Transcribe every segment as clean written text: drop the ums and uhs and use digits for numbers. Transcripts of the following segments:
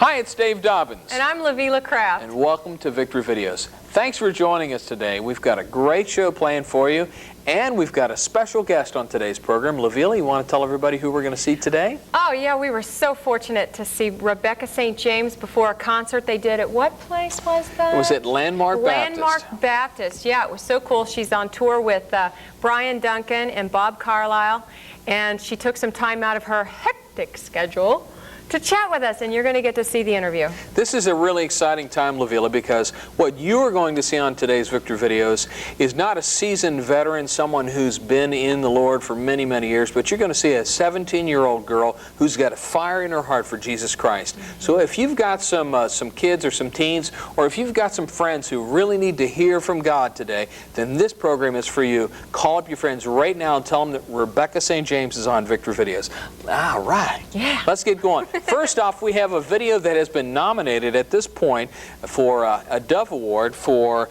Hi, it's Dave Dobbins. And I'm Lavila Kraft. And welcome to Victory Videos. Thanks for joining us today. We've got a great show planned for you, and we've got a special guest on today's program. Lavila, you want to tell everybody who we're going to see today? Oh, yeah, we were so fortunate to see Rebecca St. James before a concert they did at what place was that? It was at Landmark Baptist. Landmark Baptist, yeah, it was so cool. She's on tour with Brian Duncan and Bob Carlisle, and she took some time out of her hectic schedule to chat with us, and you're going to get to see the interview. This is a really exciting time, Lavila, because what you are going to see on today's Victory Videos is not a seasoned veteran, someone who's been in the Lord for many, many years, but you're going to see a 17-year-old girl who's got a fire in her heart for Jesus Christ. So if you've got some kids or some teens, or if you've got some friends who really need to hear from God today, then this program is for you. Call up your friends right now and tell them that Rebecca St. James is on Victory Videos. All right. Yeah. Let's get going. First off, we have a video that has been nominated at this point for a Dove Award for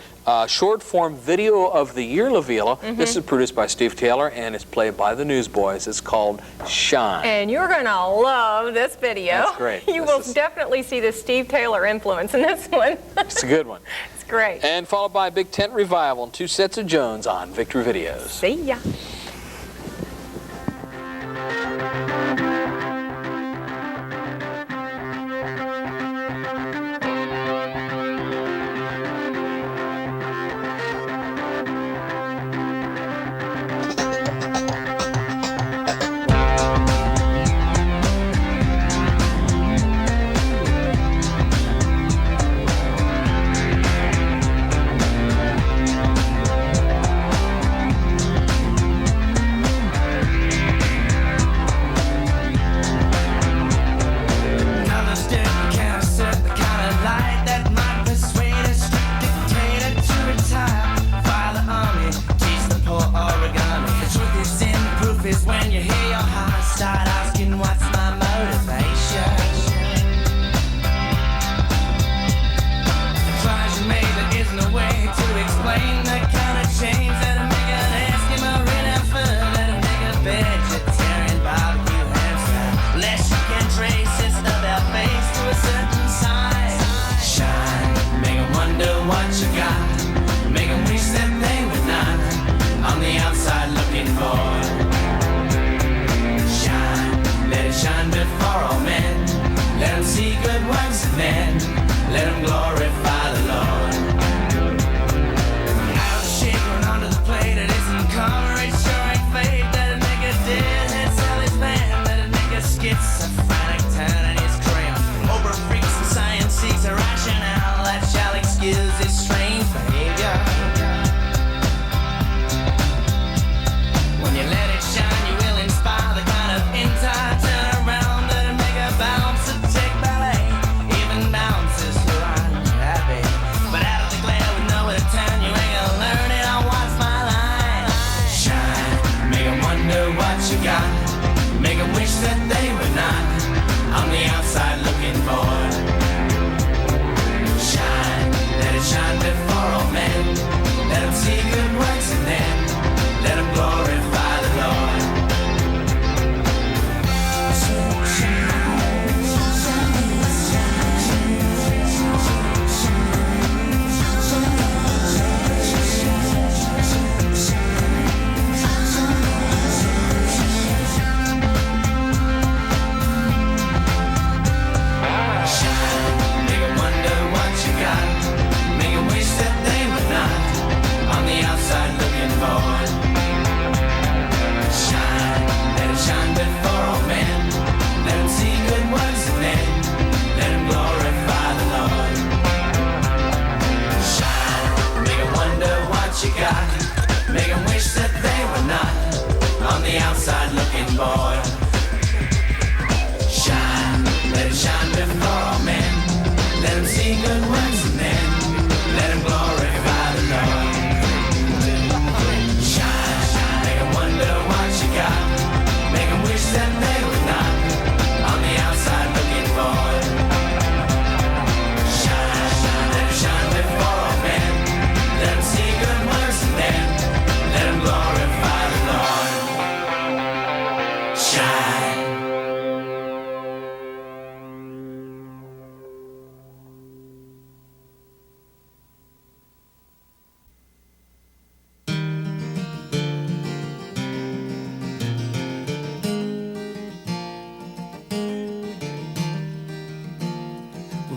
Short Form Video of the Year, Lavila. This is produced by Steve Taylor and it's played by the Newsboys. It's called Shine. And you're going to love this video. That's great. You will definitely see the Steve Taylor influence in this one. It's a good one. It's great. And followed by a big tent revival and 2 sets of Jones on Victory Videos. See ya.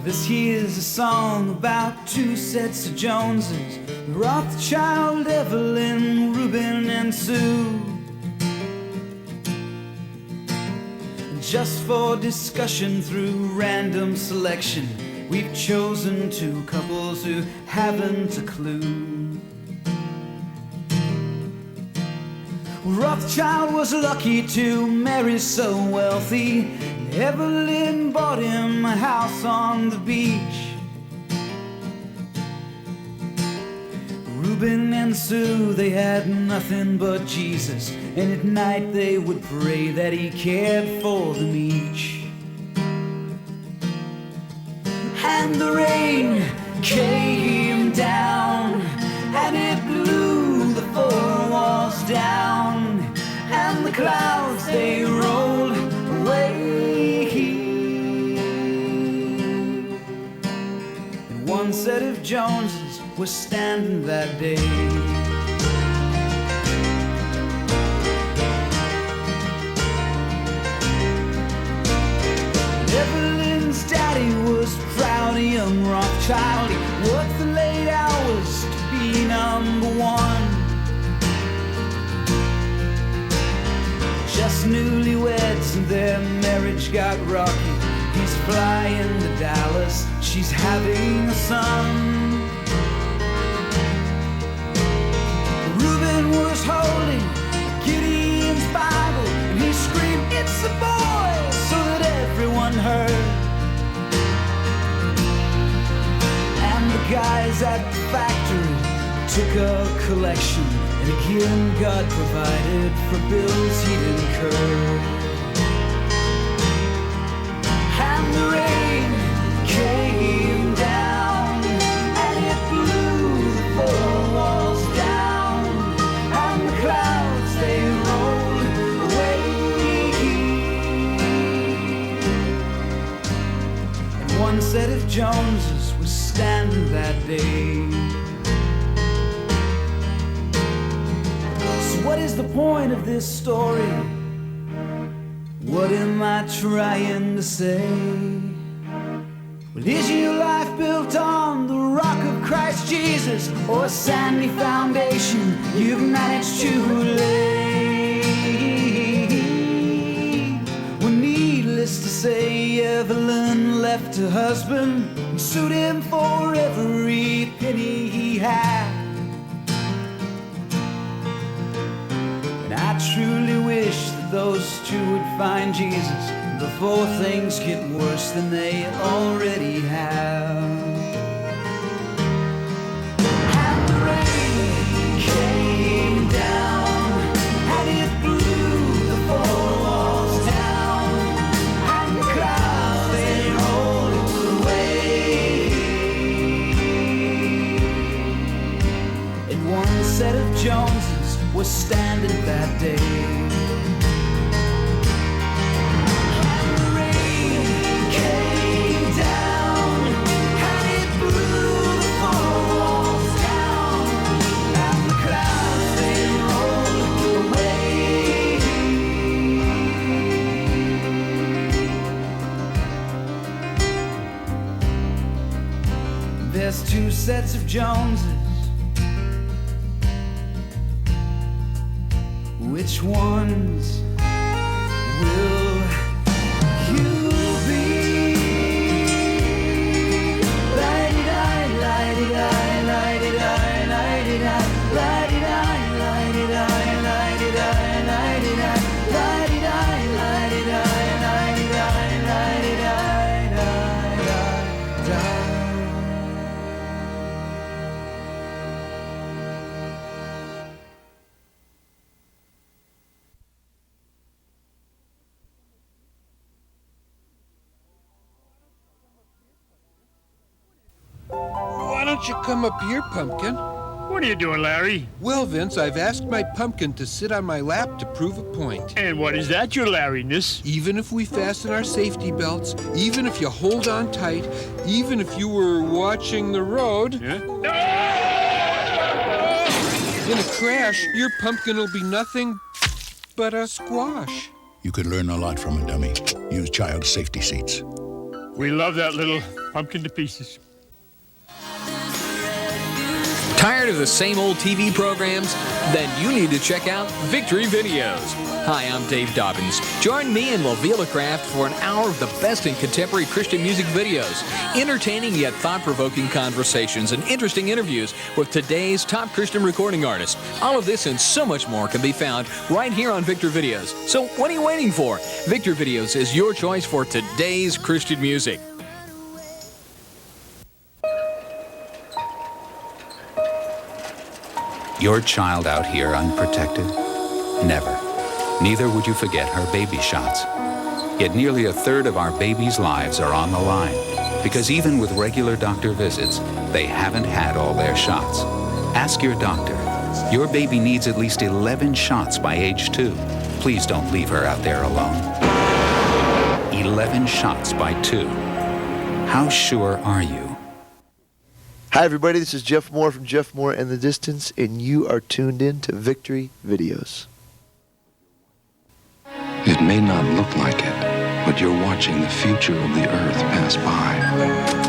This here's a song about two sets of Joneses, Rothschild, Evelyn, Reuben, and Sue. Just for discussion through random selection, we've chosen two couples who haven't a clue. Rothschild was lucky to marry so wealthy. Evelyn bought him a house on the beach. Reuben and Sue, they had nothing but Jesus, and at night they would pray that he cared for them each. And the rain came down, and it blew the four walls down, and the clouds, they rolled away. And one set of Joneses was standing that day. Evelyn's daddy was proud of young Rothschild. He worked the late hours to be number one. Just newlyweds and their marriage got rocky. He's flying to Dallas, she's having a son. Reuben was holding Gideon's Bible, and he screamed, "It's a boy," so that everyone heard. And the guys at the factory took a collection, and again God provided for bills he'd incurred. And the rain came down, and it blew the four walls down, and the clouds, they rolled away. And one set of Joneses was standing that day. So what is the point of this story? What am I trying to say? Well, is your life built on the rock of Christ Jesus, or a sandy foundation you've managed to lay? Well, needless to say, Evelyn left her husband and sued him for every penny he had. And I truly wish that those two would find Jesus before things get worse than they already have. And the rain came down, and it blew the four walls down, and the clouds, they rolled away. And one set of Joneses was standing that day. There's two sets of Joneses. Which ones will you be? La-di-di, la-di-di, la-di-di, la-di-di, la-di-di, la-di-di, la-di-di, la-di-di, la-di-di, la-di-di, la-di-di, la-di-di. Why don't you come up here, Pumpkin? What are you doing, Larry? Well, Vince, I've asked my pumpkin to sit on my lap to prove a point. And what is that, your Larryness? Even if we fasten our safety belts, even if you hold on tight, even if you were watching the road, Huh? in a crash, your pumpkin will be nothing but a squash. You could learn a lot from a dummy. Use child safety seats. We love that little pumpkin to pieces. Tired of the same old TV programs? Then you need to check out Victory Videos. Hi, I'm Dave Dobbins. Join me and Lavila Craft for an hour of the best in contemporary Christian music videos, entertaining yet thought-provoking conversations and interesting interviews with today's top Christian recording artists. All of this and so much more can be found right here on Victor Videos. So what are you waiting for? Victor Videos is your choice for today's Christian music. Your child out here unprotected? Never. Neither would you forget her baby shots. Yet nearly a third of our babies' lives are on the line, because even with regular doctor visits, they haven't had all their shots. Ask your doctor. Your baby needs at least 11 shots by age 2. Please don't leave her out there alone. 11 shots by 2. How sure are you? Hi everybody, this is Jeff Moore from Jeff Moore and the Distance, and you are tuned in to Victory Videos. It may not look like it, but you're watching the future of the earth pass by,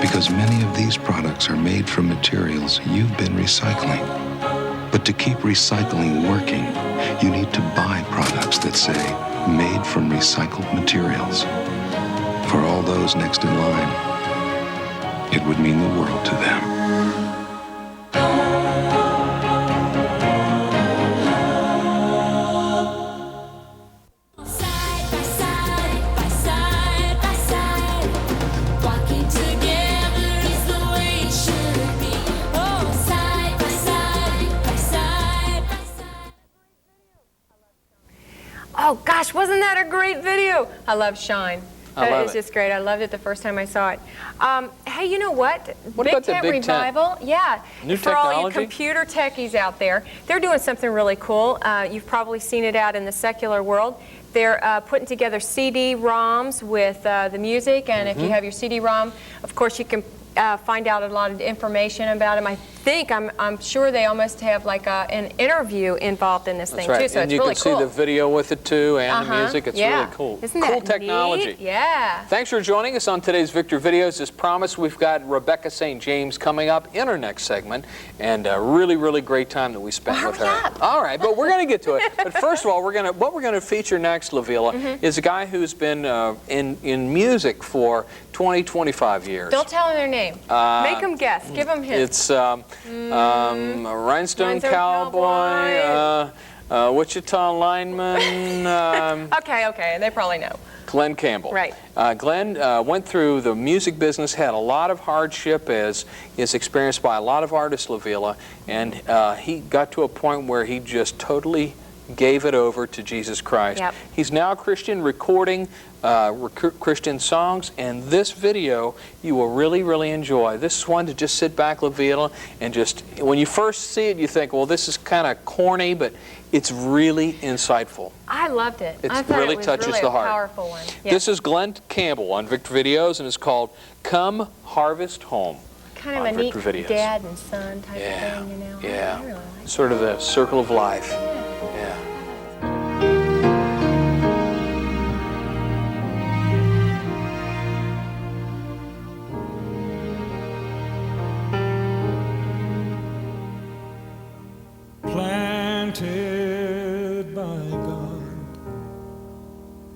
because many of these products are made from materials you've been recycling. But to keep recycling working, you need to buy products that say, made from recycled materials. For all those next in line, it would mean the world to them. Oh gosh, wasn't that a great video? I love Shine. I love It's it. just great. I loved it the first time I saw it. Hey, you know what? What about the Tent Big Tent? Revival. Yeah. New For all you technology? computer techies out there, they're doing something really cool. You've probably seen it out in the secular world. They're putting together CD-ROMs with the music, and if you have your CD-ROM, of course you can find out a lot of information about them. I'm sure they almost have like an interview involved in this That's thing right. too, so and it's you really can cool. see the video with it too, and the music. It's yeah. really cool. Isn't cool that technology. neat? Yeah. Thanks for joining us on today's Victor Videos. As promised, we've got Rebecca St. James coming up in our next segment, and a really, really great time that we spent with her. Hurry up. All right, but we're going to get to it. But first of all, what we're going to feature next, Lavila, is a guy who's been in music for 20, 25 years. Don't tell them their name. Make them guess. Give them hints. It's Rhinestone Cowboy, Wichita Lineman, Okay, they probably know. Glenn Campbell. Right. Glenn went through the music business, had a lot of hardship as is experienced by a lot of artists, Lavila, and he got to a point where he just totally gave it over to Jesus Christ. Yep. He's now a Christian, recording Christian songs, and this video you will really, really enjoy. This is one to just sit back, Lavila, and just, when you first see it, you think, well, this is kind of corny, but it's really insightful. I loved it. It I thought really it was touches really the a heart. powerful one. Yeah. This is Glenn Campbell on Victor Videos, and it's called Come Harvest Home. kind of on a neat Victor Videos. dad and son type Yeah, of thing, you know. yeah. I really like Sort of the circle of life. Yeah. Planted by God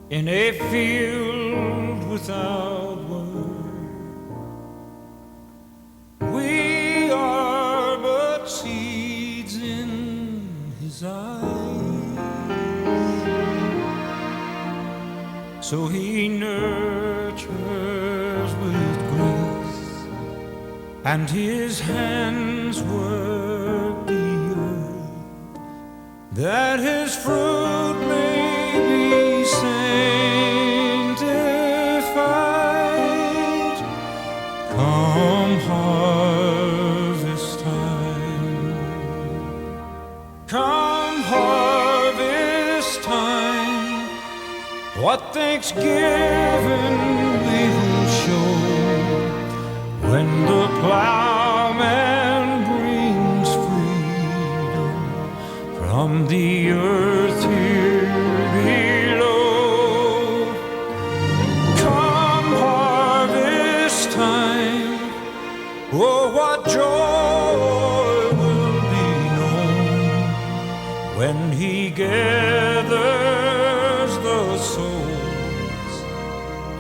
in a field without word, we are but seeds in His eyes. So He nurtures with grace, and His hands work the earth, that His fruit may be sanctified. Come harvest time, come harvest time, what thanksgiving we will show when the plowman brings freedom from the earth here below. Come harvest when he gathers the souls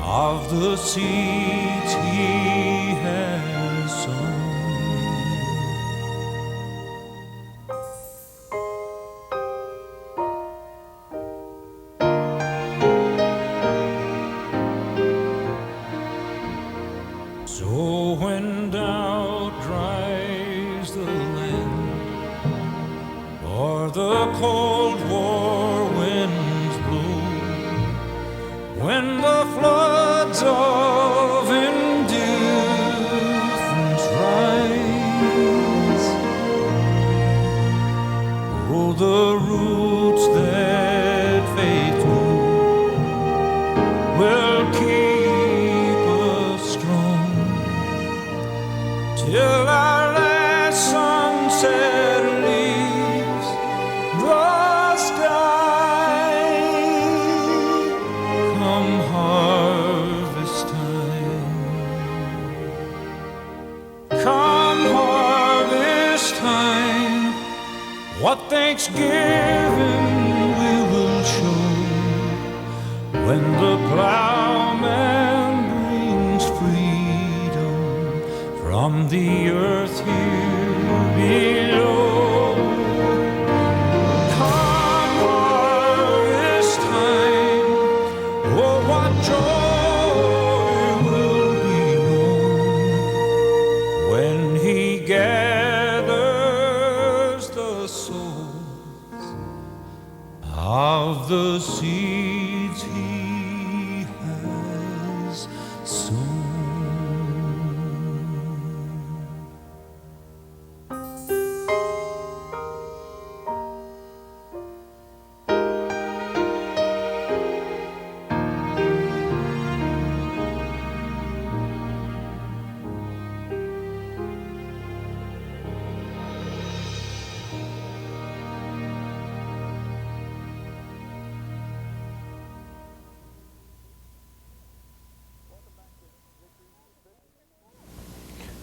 of the seeds he has sown. So when doubt dries the land, or the cold war winds blow, when the floods of indifference rise, oh, the roots that faith grew will keep us strong till our last sunset leaves the sky. Come harvest time, come harvest time, what thanksgiving we will show when the plowman brings freedom from the earth here below. Come harvest time, oh, what joy will be known when he gathers the souls of the seeds he has sown.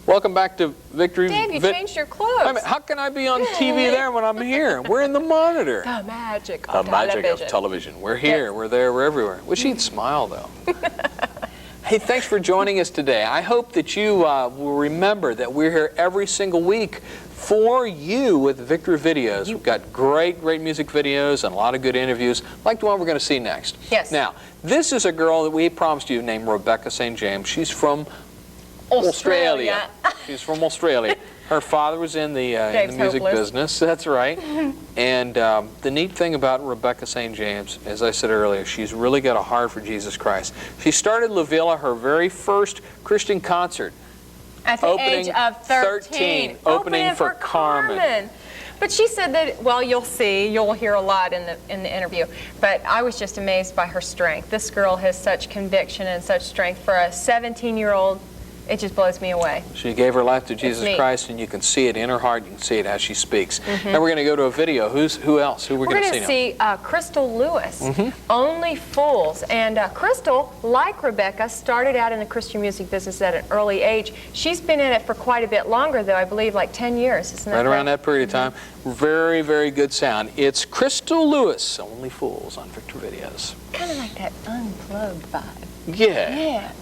Welcome back to Victory. Dave, you changed your clothes. I mean, how can I be on TV there when I'm here? We're in the monitor. The magic The of magic television. of television. We're here, Yes. we're there, we're everywhere. Wish he'd smile, though. Hey, thanks for joining us today. I hope that you will remember that we're here every single week for you with Victory Videos. We've got great music videos and a lot of good interviews, like the one we're going to see next. Yes. Now, this is a girl that we promised you named Rebecca St. James. She's from Australia. She's from Australia. Her father was in the music business. That's right. And the neat thing about Rebecca St. James, as I said earlier, she's really got a heart for Jesus Christ. She started La Villa, her very first Christian concert. At the age of 13. Opening for Carmen. But she said that, well, you'll hear a lot in the interview, but I was just amazed by her strength. This girl has such conviction and such strength for a 17-year-old. It just blows me away. She gave her life to Jesus Christ, and you can see it in her heart. You can see it as she speaks. Now we're going to go to a video. Who else? Who we're going to see now? We're going to see Crystal Lewis, Only Fools. And Crystal, like Rebecca, started out in the Christian music business at an early age. She's been in it for quite a bit longer, though, I believe like 10 years. Isn't that right? Around that period of time. Very, very good sound. It's Crystal Lewis, Only Fools on Victor Videos. Kind of like that unplugged vibe. Yeah. Yeah.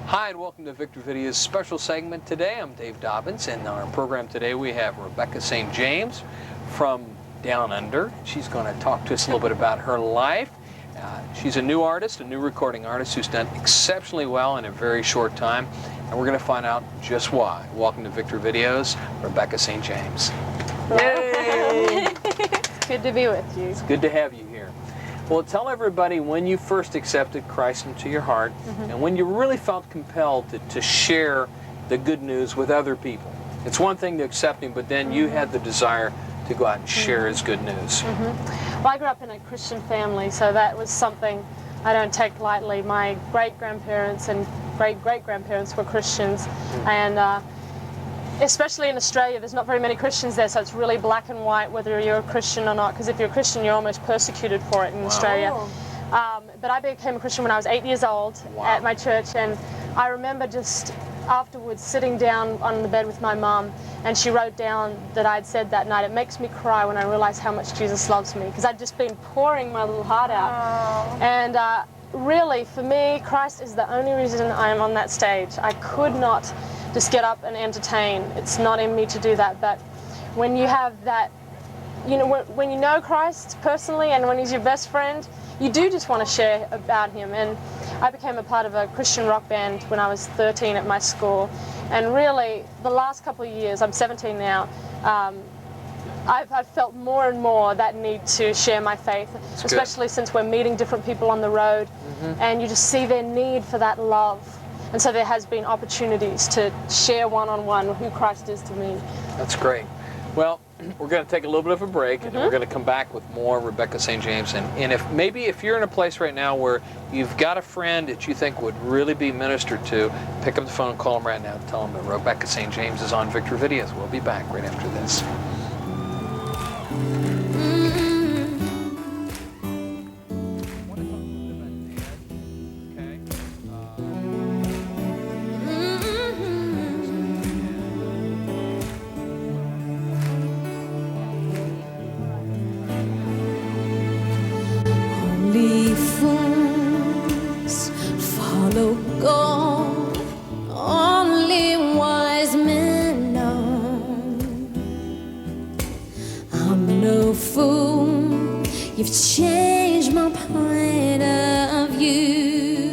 Hi, and welcome to Victor Video's special segment today. I'm Dave Dobbins, and on our program today we have Rebecca St. James from Down Under. She's going to talk to us a little bit about her life. She's a new artist, a new recording artist who's done exceptionally well in a very short time, and we're going to find out just why. Welcome to Victor Videos, Rebecca St. James. Yay! Good to be with you. It's good to have you here. Well, tell everybody when you first accepted Christ into your heart and when you really felt compelled to share the good news with other people. It's one thing to accept Him, but then you had the desire to go out and share His good news. Well, I grew up in a Christian family, so that was something I don't take lightly. My great-grandparents and great-great-grandparents were Christians, and especially in Australia, there's not very many Christians there, so it's really black and white whether you're a Christian or not, because if you're a Christian, you're almost persecuted for it in Australia. But I became a Christian when I was 8 years old at my church, and I remember just afterwards sitting down on the bed with my mum, and she wrote down that I'd said that night, "It makes me cry when I realize how much Jesus loves me," because I'd just been pouring my little heart out. Oh. And really, for me, Christ is the only reason I am on that stage. I could not just get up and entertain. It's not in me to do that. But when you have that, you know, when you know Christ personally and when he's your best friend, you do just want to share about him. And I became a part of a Christian rock band when I was 13 at my school. And really, the last couple of years, I'm 17 now, I've felt more and more that need to share my faith, especially since we're meeting different people on the road, and you just see their need for that love. And so there has been opportunities to share one-on-one who Christ is to me. That's great. Well, we're going to take a little bit of a break, and then we're going to come back with more Rebecca St. James. And if you're in a place right now where you've got a friend that you think would really be ministered to, pick up the phone and call them right now. Tell them that Rebecca St. James is on Victory Videos. We'll be back right after this. Only fools follow gold, only wise men know. I'm no fool, you've changed my point of view.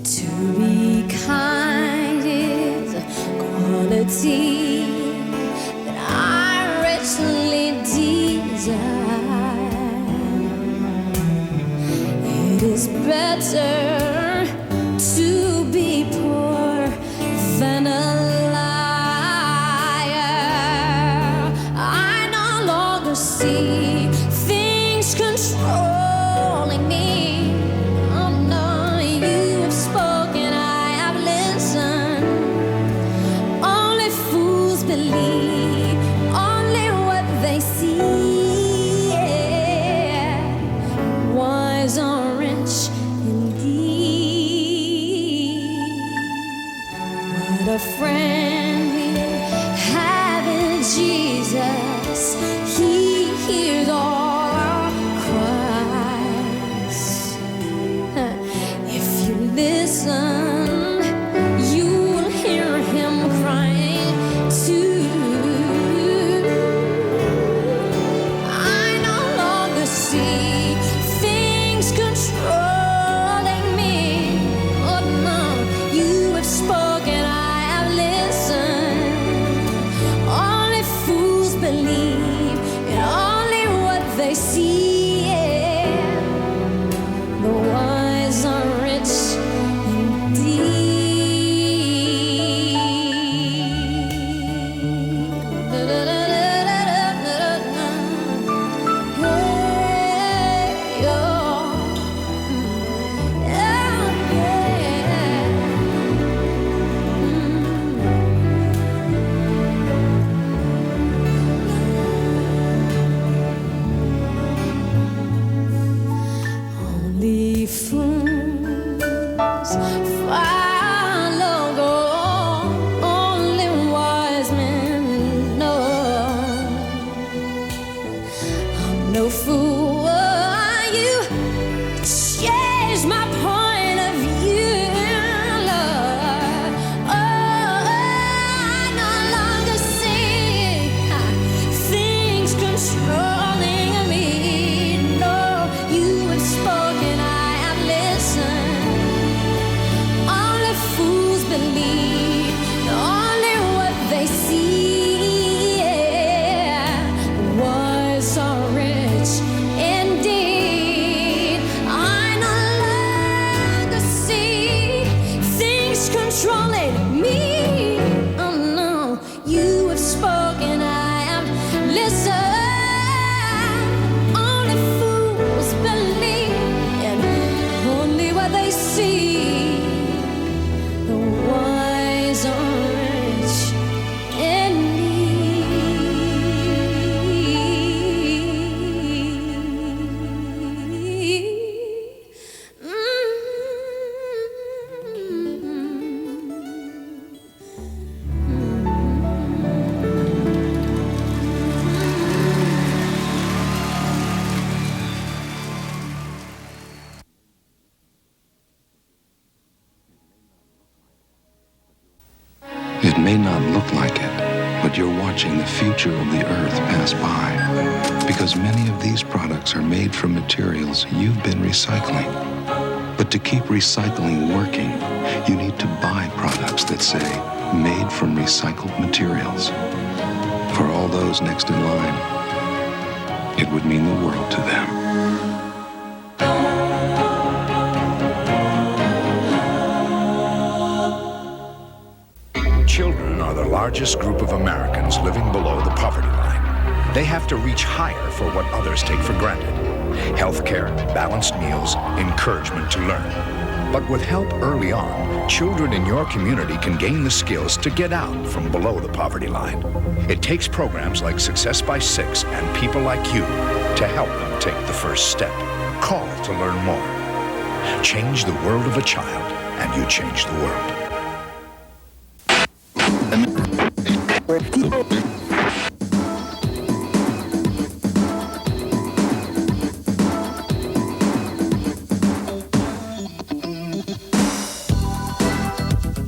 To be kind is a quality that I richly desire. It is better to be poor than a liar. I no longer see things controlling me. Oh no, you have spoken, I have listened. Only fools believe only what they see. Yeah. Wise or rich indeed. What a friend we have in Jesus. He hears all our cries. If you listen, you'll hear him crying too. I no longer see things controlling me. Oh no, you have spoken, I have listened. Only fools believe in only what they see. The wise are rich Only fools follow gold, only wise men know. I'm no fool, you changed my point of view, Lord. Oh, I no longer see things controlling me. No, you have spoken, I have listened. Only fools believe only what they see. Wise or rich indeed. I no longer see things controlling me. Oh no, you have spoken, I have listened. Only fools believe in only what they see. The wise are rich indeed. It may not look like it, but you're watching the future of the earth pass by, because many of these products are made from materials you've been recycling. But to keep recycling working, you need to buy products that say, made from recycled materials. For all those next in line, it would mean the world to them. Children are the largest group of Americans living below the poverty line. They have to reach higher for what others take for granted. Healthcare, balanced meals, encouragement to learn. But with help early on, children in your community can gain the skills to get out from below the poverty line. It takes programs like Success by 6 and people like you to help them take the first step. Call to learn more. Change the world of a child, and you change the world.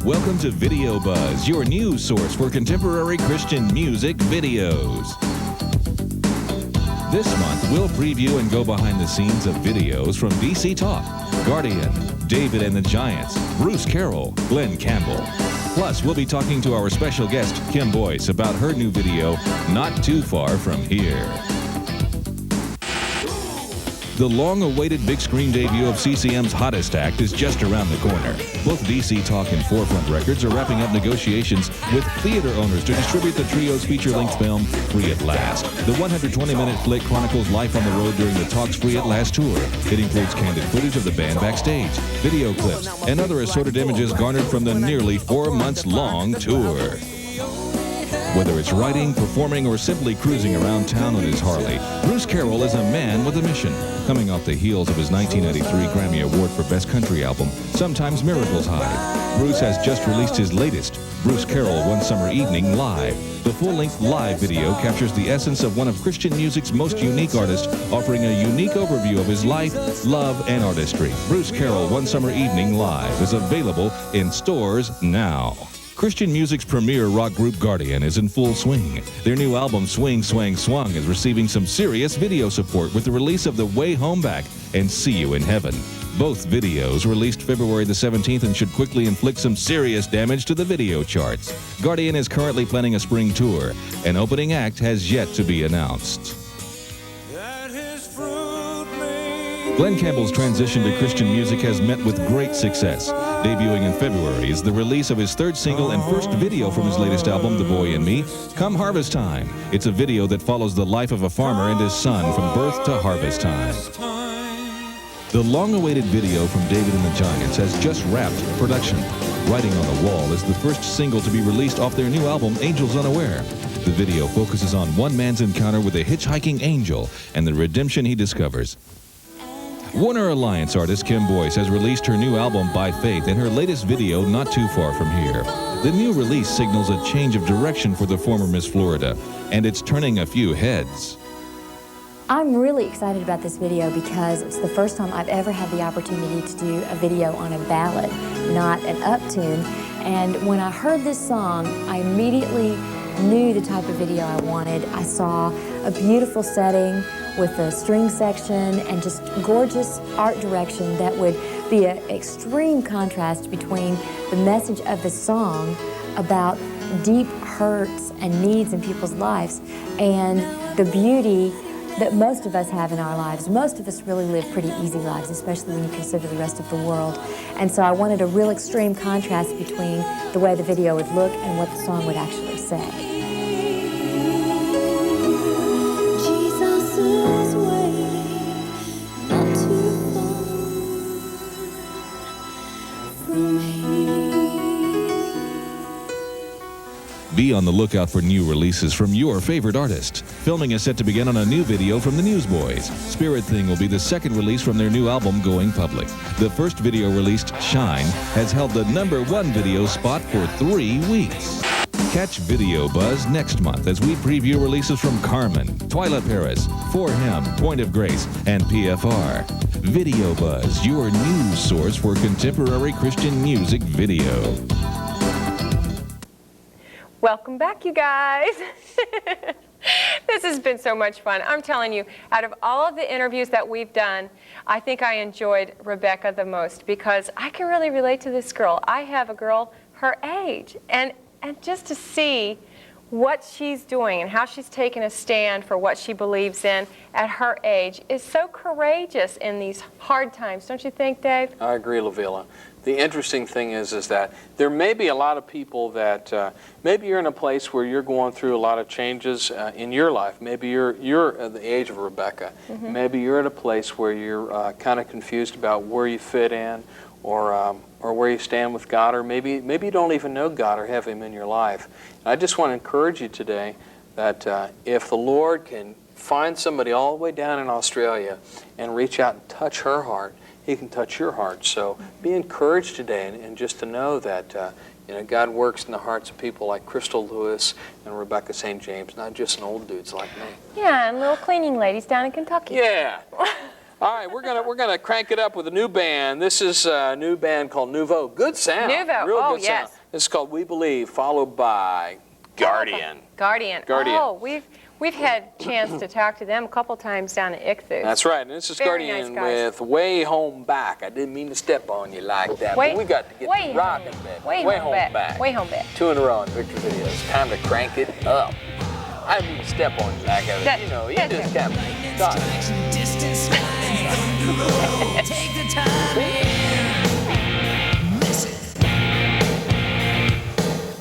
Welcome to Video Buzz, your news source for contemporary Christian music videos. This month, we'll preview and go behind the scenes of videos from DC Talk, Guardian, David and the Giants, Bruce Carroll, Glenn Campbell. Plus, we'll be talking to our special guest, Kim Boyce, about her new video, Not Too Far From Here. The long-awaited big screen debut of CCM's hottest act is just around the corner. Both DC Talk and Forefront Records are wrapping up negotiations with theater owners to distribute the trio's feature-length film, Free at Last. The 120-minute flick chronicles life on the road during the Talk's Free at Last tour. It includes candid footage of the band backstage, video clips, and other assorted images garnered from the nearly 4 months-long tour. Whether it's writing, performing, or simply cruising around town on his Harley, Bruce Carroll is a man with a mission. Coming off the heels of his 1993 Grammy Award for Best Country Album, Sometimes Miracles Hide, Bruce has just released his latest, Bruce Carroll One Summer Evening Live. The full-length live video captures the essence of one of Christian music's most unique artists, offering a unique overview of his life, love, and artistry. Bruce Carroll One Summer Evening Live is available in stores now. Christian music's premier rock group Guardian is in full swing. Their new album Swing, Swang, Swung is receiving some serious video support with the release of The Way Home Back and See You in Heaven. Both videos released February the 17th and should quickly inflict some serious damage to the video charts. Guardian is currently planning a spring tour. An opening act has yet to be announced. Glenn Campbell's transition to Christian music has met with great success. Debuting in February is the release of his third single and first video from his latest album, The Boy in Me, Come Harvest Time. It's a video that follows the life of a farmer and his son from birth to harvest time. The long-awaited video from David and the Giants has just wrapped production. Writing on the Wall is the first single to be released off their new album, Angels Unaware. The video focuses on one man's encounter with a hitchhiking angel and the redemption he discovers. Warner Alliance artist Kim Boyce has released her new album By Faith and her latest video Not Too Far From Here. The new release signals a change of direction for the former Miss Florida, and it's turning a few heads. I'm really excited about this video because it's the first time I've ever had the opportunity to do a video on a ballad, not an uptune. And when I heard this song, I immediately knew the type of video I wanted. I saw a beautiful setting with a string section and just gorgeous art direction that would be an extreme contrast between the message of the song about deep hurts and needs in people's lives and the beauty that most of us have in our lives. Most of us really live pretty easy lives, especially when you consider the rest of the world. And so I wanted a real extreme contrast between the way the video would look and what the song would actually say. Be on the lookout for new releases from your favorite artist. Filming is set to begin on a new video from the Newsboys. Spirit Thing will be the second release from their new album, Going Public. The first video released, Shine, has held the #1 video spot for 3 weeks. Catch Video Buzz next month as we preview releases from Carmen, Twyla Paris, For Him, Point of Grace, and PFR. Video Buzz, your news source for contemporary Christian music video. Welcome back, you guys. This has been so much fun. I'm telling you, out of all of the interviews that we've done, I think I enjoyed Rebecca the most because I can really relate to this girl. I have a girl her age, and just to see what she's doing and how she's taken a stand for what she believes in at her age is so courageous in these hard times. Don't you think, Dave? I agree, Lavilla. The interesting thing is that there may be a lot of people that maybe you're in a place where you're going through a lot of changes in your life. Maybe you're at the age of Rebecca. Mm-hmm. Maybe you're at a place where you're kind of confused about where you fit in or where you stand with God, or maybe you don't even know God or have Him in your life. And I just want to encourage you today that if the Lord can find somebody all the way down in Australia and reach out and touch her heart, He can touch your heart. So be encouraged today, and just to know that God works in the hearts of people like Crystal Lewis and Rebecca St. James, not just in old dudes like me. Yeah, and little cleaning ladies down in Kentucky. Yeah. All right, we're gonna crank it up with a new band. This is a new band called Nouveau. Good sound. Nouveau. Real Oh, good yes. sound. This is called We Believe, followed by Guardian. Guardian. Guardian. Oh, we've had a chance to talk to them a couple times down at Ichthus. That's right, and this is Very Guardian nice guys. with Way Home Back. I didn't mean to step on you like that, but we got to get way rocking, home, baby. way home back. Way home back. 2 in a row on Victor Videos. Time to crank it up. I didn't mean to step on you like that. You just kind of thought. Take the time and listen.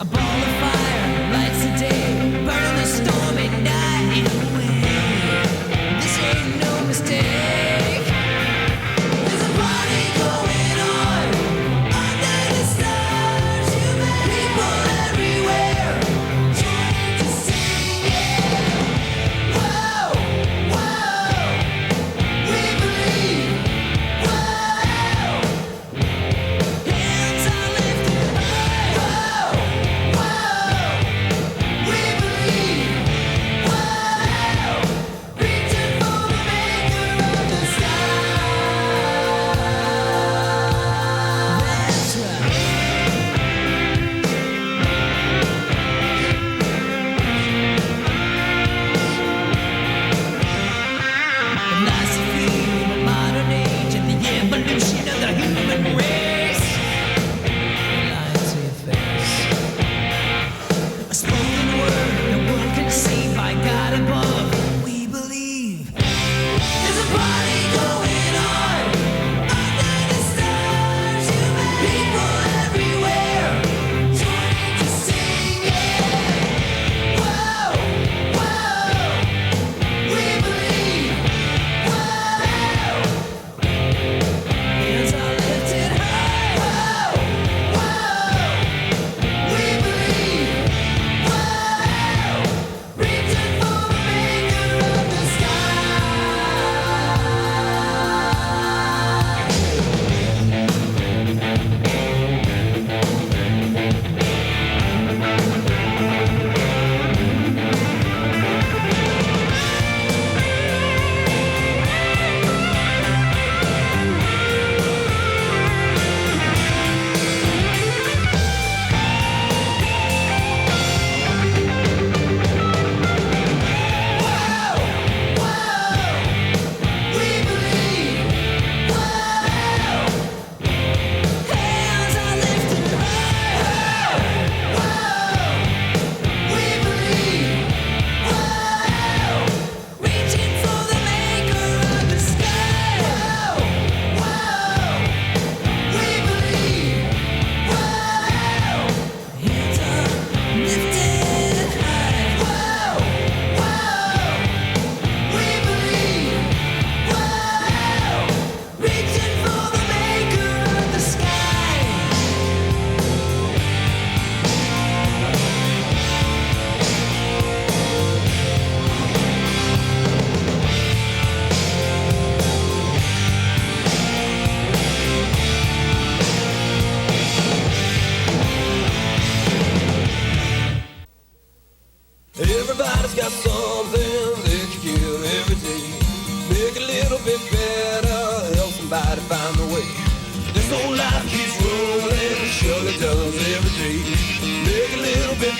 A ball of fire lights the day, burning the stormy night away. This ain't no mistake. There's a party going on under the stars. You met people everywhere trying to sing it. Whoa, whoa, we believe. Whoa.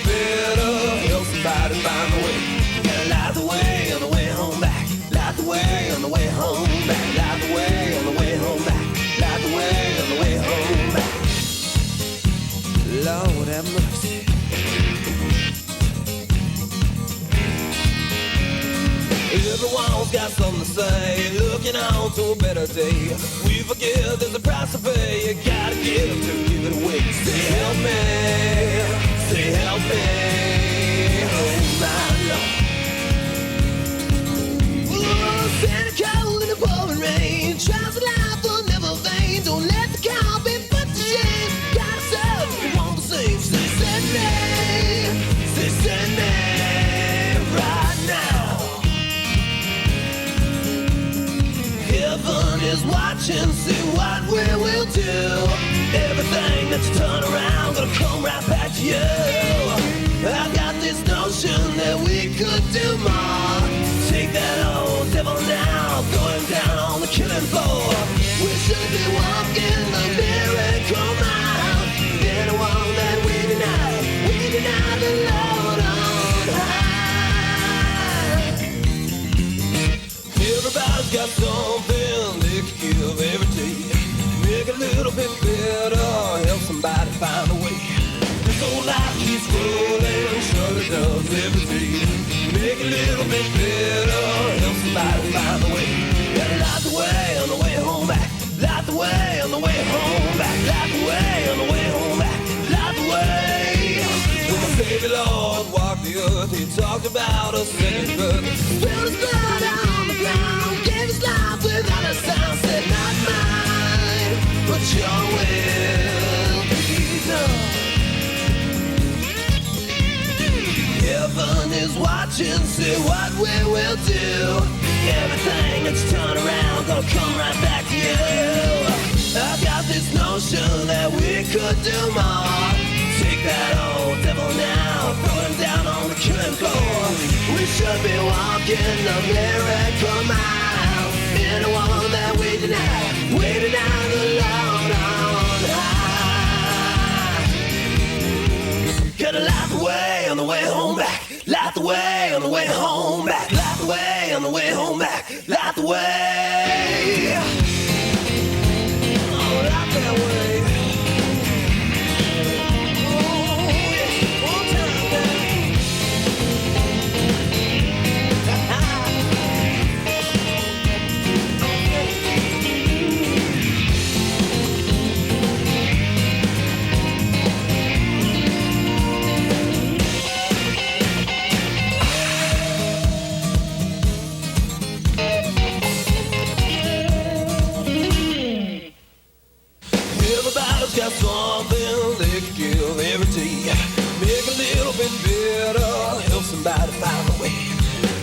bit better. Help somebody find the way. Gotta light the way on the way home back. Light the way on the way home back. Light the way on the way home back. Light the way on the way home back. Lord have mercy. Everyone's got something to say, looking on to a better day. We forgive, there's a price to pay. You gotta give to give it away. Say help me, say help me, oh my Lord. Oh, Santa cold in the pouring rain. Trials of life will never vain. Don't let the cow be put to shame. Gotta serve, you want the same. Say send me, say send me right now. Heaven is watching, see what we will do. Everything that you turn around gonna come right back to you. I've got this notion that we could do more. Take that old devil now, throw him down on the killing floor. We should be walking the miracle mile. Anyone that we deny the Lord on high. Everybody's got something they can give every day. Make it a little bit better, help somebody find a way. This old life keeps rolling, surely does every day. Make it a little bit better, help somebody find a way. Gotta light the way on the way home back. Light the way on the way home back. Light the way on the way home back. Light the way. When my baby Lord walked the earth, he talked about a second birth. Spilled his blood on the ground, gave his life without a sound. Said not mine, but your will be done. Heaven is watching, see what we will do. Everything that's turned around gonna come right back to you. I've got this notion that we could do more. Take that old devil now, throw him down on the killing floor. We should be walking the miracle mile. Anyone that we deny the Lord on high. Gotta light the way on the way home back. Light the way on the way home back. Light the way on the way home back. Light the way. Oh, light that way. Got something they can give every day. Make a little bit better, help somebody find a way.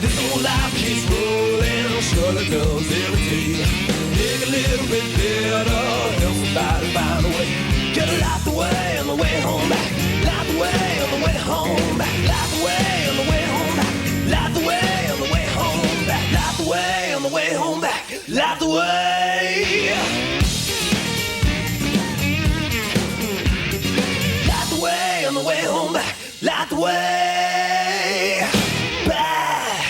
This old life keeps rolling, surely does every day. Make a little bit better, help somebody find a way. Gotta light the way on the way home back. Light the way on the way home back. Light the way on the way home back. Light the way on the way home back. Light the way on the way home back. Light the way. On the way home back, light the way back.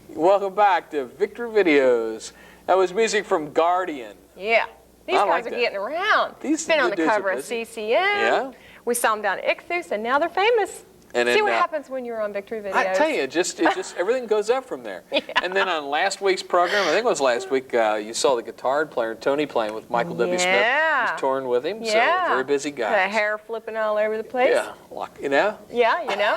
Welcome back to Victor Videos. That was music from Guardian. Yeah. These guys are getting around. These been on the cover of CCM. Yeah. We saw them down at Ichthus, and now they're famous. And see what happens when you're on Victory Videos. I tell you, it just everything goes up from there. Yeah. And then on last week's program, I think it was last week, you saw the guitar player Tony playing with Michael W. Smith. Yeah. He's touring with him. Yeah. So very busy guy. The hair flipping all over the place. Yeah, you know. Yeah, you know.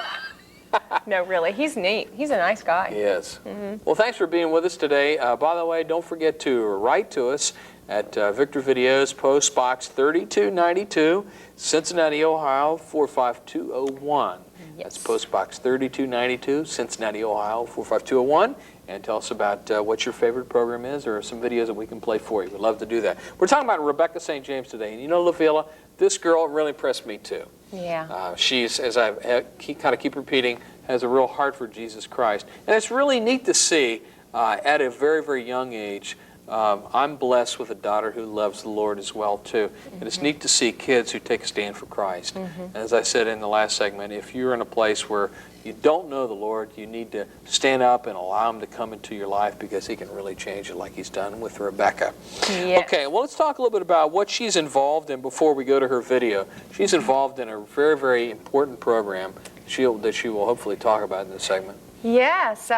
No, really, he's neat. He's a nice guy. He is. Well, thanks for being with us today. By the way, don't forget to write to us at Victor Videos, Post Box 3292, Cincinnati, Ohio 45201. Yes. That's Post Box 3292, Cincinnati, Ohio 45201. And tell us about what your favorite program is or some videos that we can play for you. We'd love to do that. We're talking about Rebecca St. James today. And you know, LaVilla, this girl really impressed me too. Yeah. She's, as I kind of keep repeating, has a real heart for Jesus Christ. And it's really neat to see at a very, very young age I'm blessed with a daughter who loves the Lord as well, too. And it's neat to see kids who take a stand for Christ. And as I said in the last segment, if you're in a place where you don't know the Lord, you need to stand up and allow Him to come into your life, because He can really change it like He's done with Rebecca. Yes. Okay, well, let's talk a little bit about what she's involved in before we go to her video. She's involved in a very, very important program that she will hopefully talk about in this segment. Yes,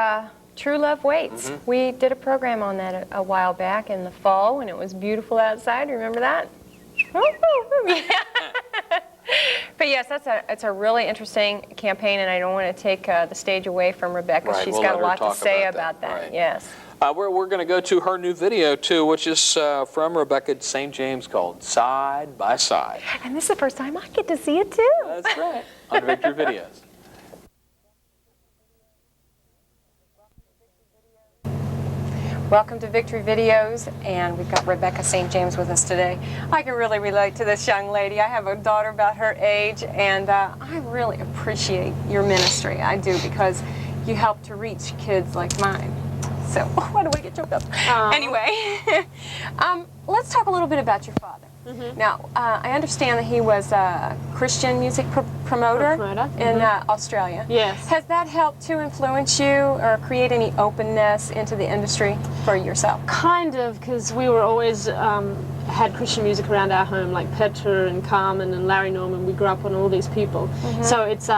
True Love Waits. We did a program on that a while back in the fall when it was beautiful outside. Remember that? But yes, it's a really interesting campaign, and I don't want to take the stage away from Rebecca. Right, She's we'll got a let her lot to talk say about that. Right. Yes. We're going to go to her new video, too, which is from Rebecca St. James, called Side by Side. And this is the first time I get to see it, too. That's right. On Victory Videos. Welcome to Victory Videos, and we've got Rebecca St. James with us today. I can really relate to this young lady. I have a daughter about her age, and I really appreciate your ministry. I do, because you help to reach kids like mine. So, why do I get choked up? Anyway, let's talk a little bit about your father. Now, I understand that he was a Christian music promoter in Australia. Yes. Has that helped to influence you or create any openness into the industry for yourself? Kind of, because we were always had Christian music around our home, like Petra and Carmen and Larry Norman. We grew up on all these people. So it's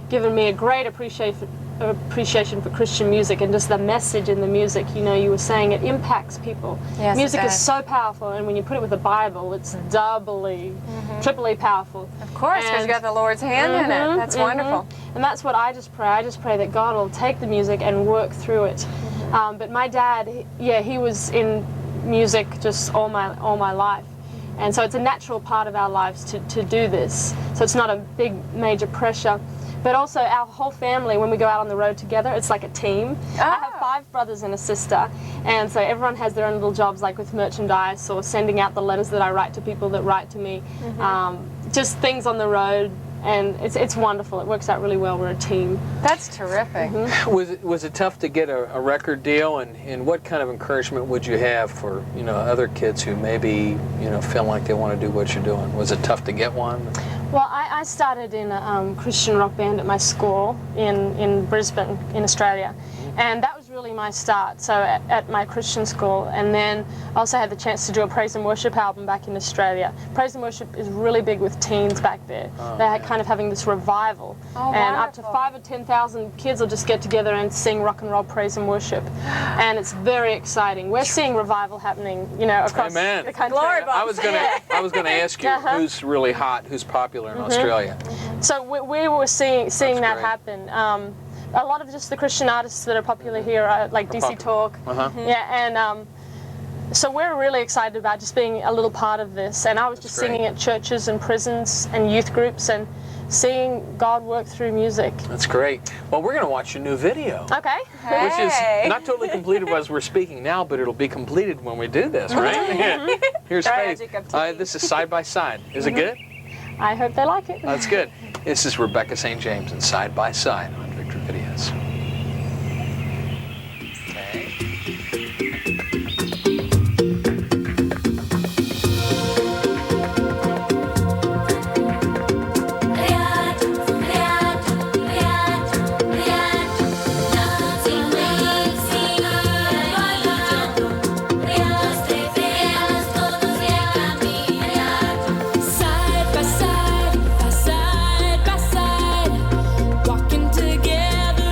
given me a great appreciation for Christian music and just the message in the music. You know, you were saying it impacts people. Yes, music it is does. so powerful, and when you put it with the Bible, it's doubly, triply powerful. Of course, because you got the Lord's hand in it. That's wonderful. And that's what I just pray. I just pray that God will take the music and work through it. But my dad, he was in music just all my life. And so it's a natural part of our lives to do this. So it's not a big, major pressure. But also our whole family, when we go out on the road together, it's like a team. I have 5 brothers and a sister, and so everyone has their own little jobs, like with merchandise or sending out the letters that I write to people that write to me. Just things on the road, and it's wonderful. It works out really well. We're a team. That's terrific. Was it tough to get a record deal, and what kind of encouragement would you have for other kids who maybe feel like they want to do what you're doing? Was it tough to get one? Well, I started in a Christian rock band at my school in Brisbane, in Australia. And that was really my start, so at my Christian school. And then I also had the chance to do a praise and worship album back in Australia. Praise and worship is really big with teens back there. They're kind of having this revival. And up to 5,000 or 10,000 kids will just get together and sing rock and roll praise and worship. And it's very exciting. We're seeing revival happening, across the country. Glory I was going to ask you who's really hot, who's popular in Australia. So we were seeing that happen. A lot of just the Christian artists that are popular here, like DC Talk. And so we're really excited about just being a little part of this. And I was just singing at churches and prisons and youth groups and seeing God work through music. That's great. Well, we're going to watch your new video. Okay. Which is not totally completed as we're speaking now, but it'll be completed when we do this, right? Here's Faith. This is Side by Side. Is it good? I hope they like it. That's good. This is Rebecca St. James and Side by Side on Victory Videos. Side by side, walking together.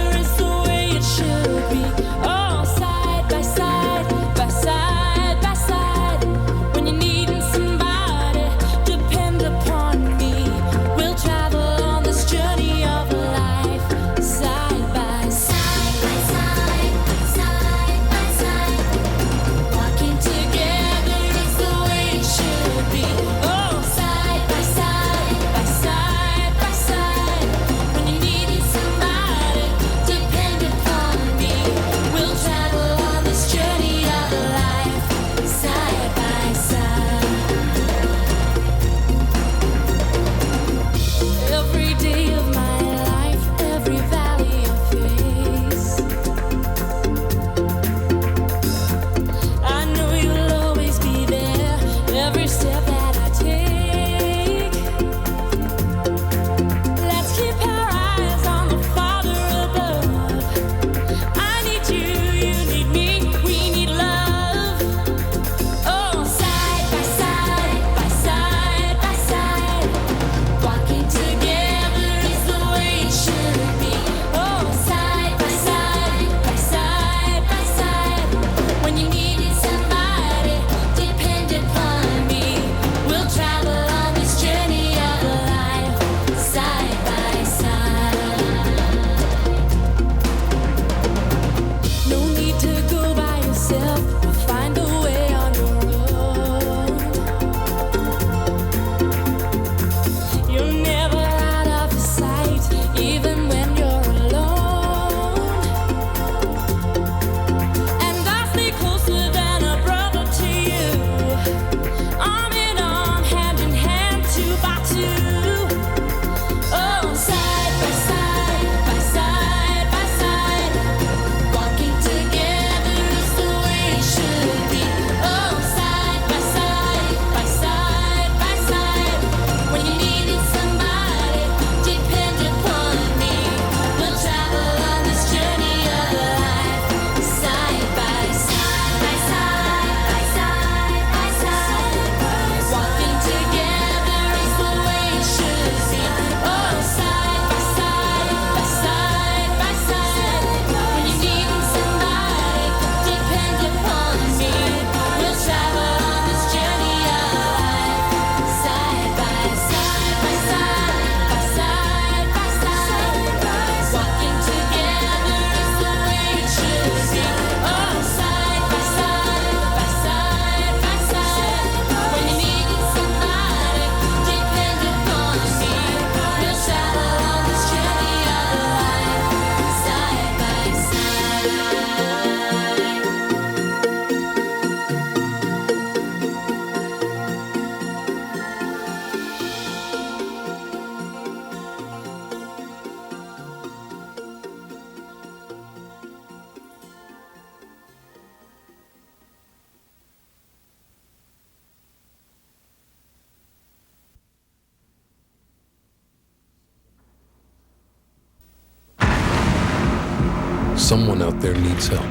Someone out there needs help,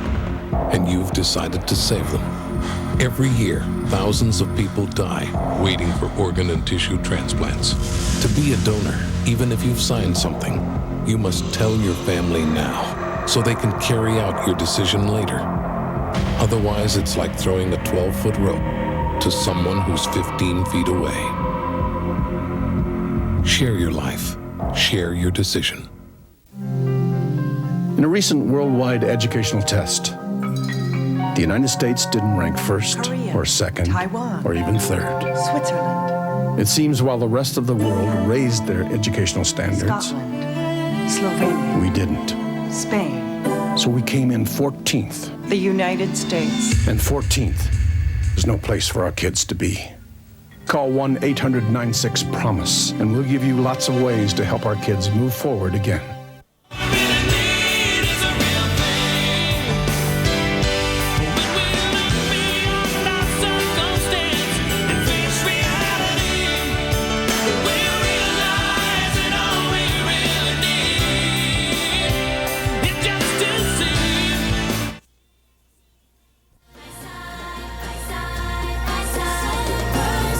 and you've decided to save them. Every year, thousands of people die waiting for organ and tissue transplants. To be a donor, even if you've signed something, you must tell your family now so they can carry out your decision later. Otherwise, it's like throwing a 12-foot rope to someone who's 15 feet away. Share your life. Share your decision. In a recent worldwide educational test, the United States didn't rank first or second Taiwan, or even third. Switzerland, It seems while the rest of the world raised their educational standards, Scotland, Slovenia, we didn't. Spain, So we came in 14th, the United States. and 14th is no place for our kids to be. Call 1-800-96-PROMISE, and we'll give you lots of ways to help our kids move forward again.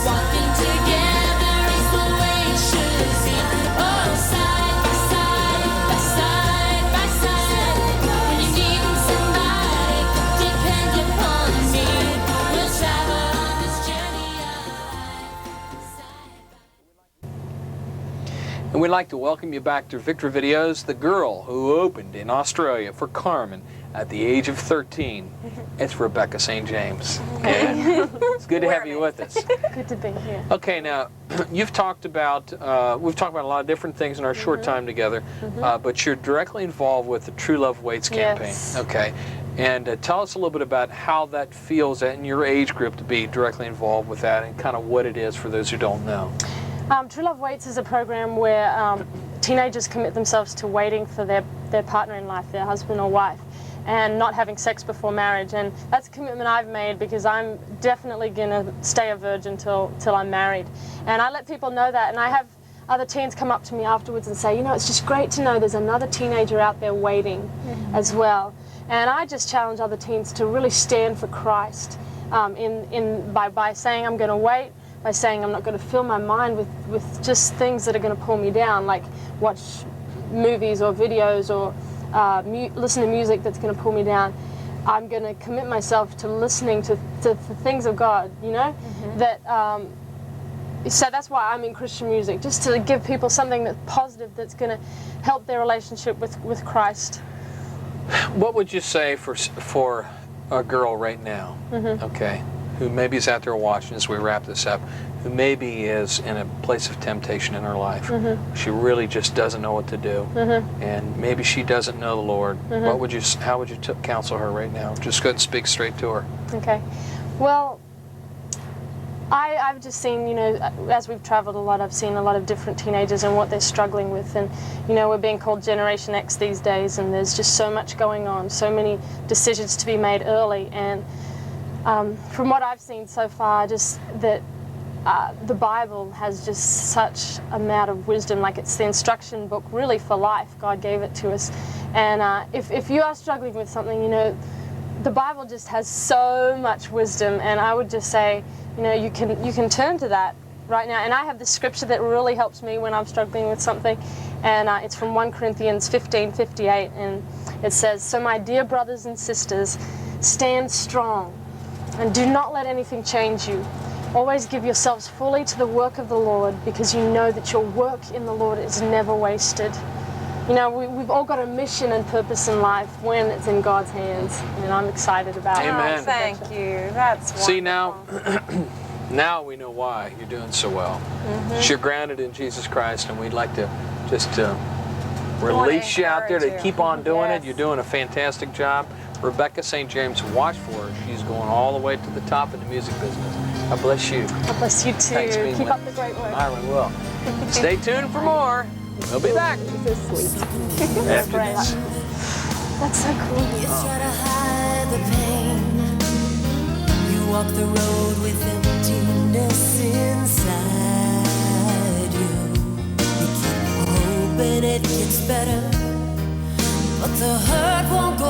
Walking together is the way it should be. Oh, side by side, side by side. When you need somebody, depend upon me. We'll travel on this journey And we'd like to welcome you back to Victory Videos, the girl who opened in Australia for Carmen at the age of 13. It's Rebecca St. James. And it's good to have you with us. Good to be here. Okay, now you've talked about we've talked about a lot of different things in our short time together, but you're directly involved with the True Love Waits campaign. Yes. Okay, and tell us a little bit about how that feels in your age group to be directly involved with that, and kind of what it is for those who don't know. True Love Waits is a program where teenagers commit themselves to waiting for their partner in life, their husband or wife, and not having sex before marriage. And that's a commitment I've made because I'm definitely going to stay a virgin till I'm married. And I let people know that, and I have other teens come up to me afterwards and say, you know, it's just great to know there's another teenager out there waiting as well. And I just challenge other teens to really stand for Christ by saying I'm going to wait, by saying I'm not going to fill my mind with just things that are going to pull me down, like watch movies or videos or listen to music that's going to pull me down. I'm going to commit myself to listening to the things of God, you know? So that's why I'm in Christian music, just to give people something that's positive that's going to help their relationship with Christ. What would you say for a girl right now, okay, who maybe is out there watching as we wrap this up, who maybe is in a place of temptation in her life? She really just doesn't know what to do, and maybe she doesn't know the Lord. How would you counsel her right now? Just go ahead and speak straight to her. Okay. Well, I've just seen, you know, as we've traveled a lot, I've seen a lot of different teenagers and what they're struggling with. And, you know, we're being called Generation X these days, and there's just so much going on, so many decisions to be made early. And from what I've seen so far, just that the Bible has just such amount of wisdom. Like, it's the instruction book really for life. God gave it to us. And if you are struggling with something, you know, the Bible just has so much wisdom, and I would just say, you know, you can turn to that right now. And I have this scripture that really helps me when I'm struggling with something, and it's from 1 Corinthians 15:58, and it says, "So my dear brothers and sisters, stand strong, and do not let anything change you. Always give yourselves fully to the work of the Lord, because you know that your work in the Lord is never wasted." You know, we've all got a mission and purpose in life when it's in God's hands, and I'm excited about it. Amen. Oh, thank you. That's wonderful. See, now we know why you're doing so well. You're grounded in Jesus Christ, and we'd like to just release you out there to keep on doing it. You're doing a fantastic job. Rebecca St. James, watch for her. She's going all the way to the top of the music business. God bless you. God bless you too. Thanks for being Keep with up the great work. I will. Stay tuned for more. We'll be back. So sweet. After this. That's so cool. You try to hide the pain. You walk the road with emptiness inside you. You keep hoping it gets better, but the hurt won't go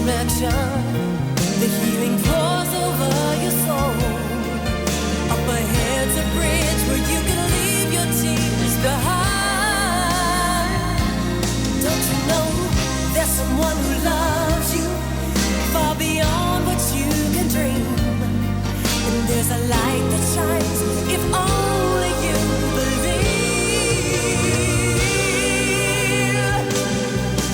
direction. The healing pours over your soul. Up ahead's a bridge where you can leave your tears behind. Don't you know there's someone who loves you far beyond what you can dream? And there's a light that shines if only you believe.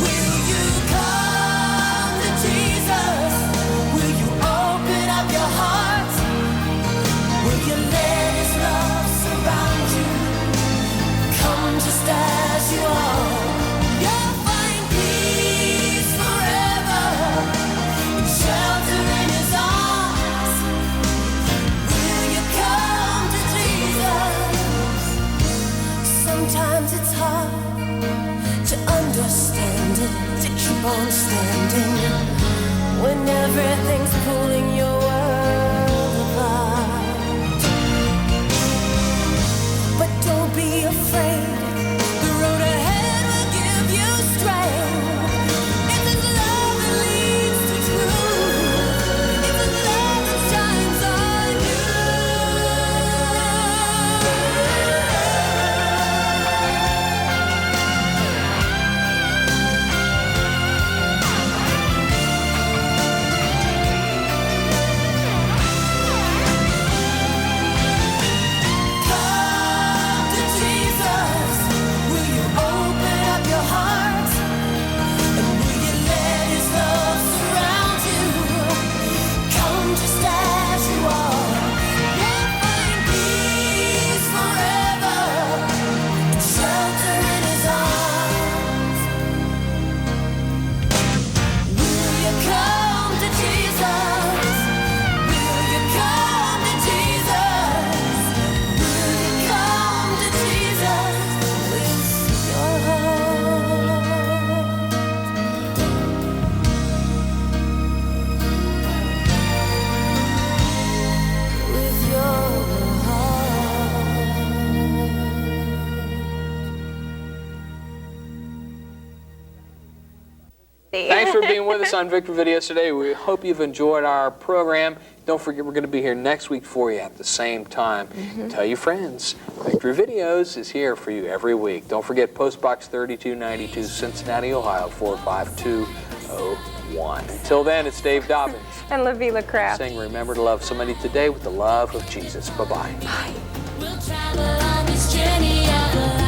Will you come to Jesus? Will you open up your heart? Will you let His love surround you? Come just as you are. You'll find peace forever and shelter in His arms. Will you come to Jesus? Sometimes it's hard to understand it, to keep on standing when everything's pulling your world apart. But don't be afraid, the road ahead will give you strength. It's His love that leads to truth. It's His love that shines on you. Come to Jesus. Will you open up your heart? And will you let His love surround you? Come just as you are. You'll find peace forever and shelter in His arms. Will you come to Jesus? Will you come to Jesus? Will you come to Jesus with your heart? With your Thanks for being with us on Victor Videos today. We hope you've enjoyed our program. Don't forget, we're going to be here next week for you at the same time. Tell your friends. Victor Videos is here for you every week. Don't forget, Post Box 3292, Cincinnati, Ohio, 45201. Until then, it's Dave Dobbins And Lavila Craft. saying, remember to love somebody today with the love of Jesus. Bye-bye. We'll travel on this journey of life.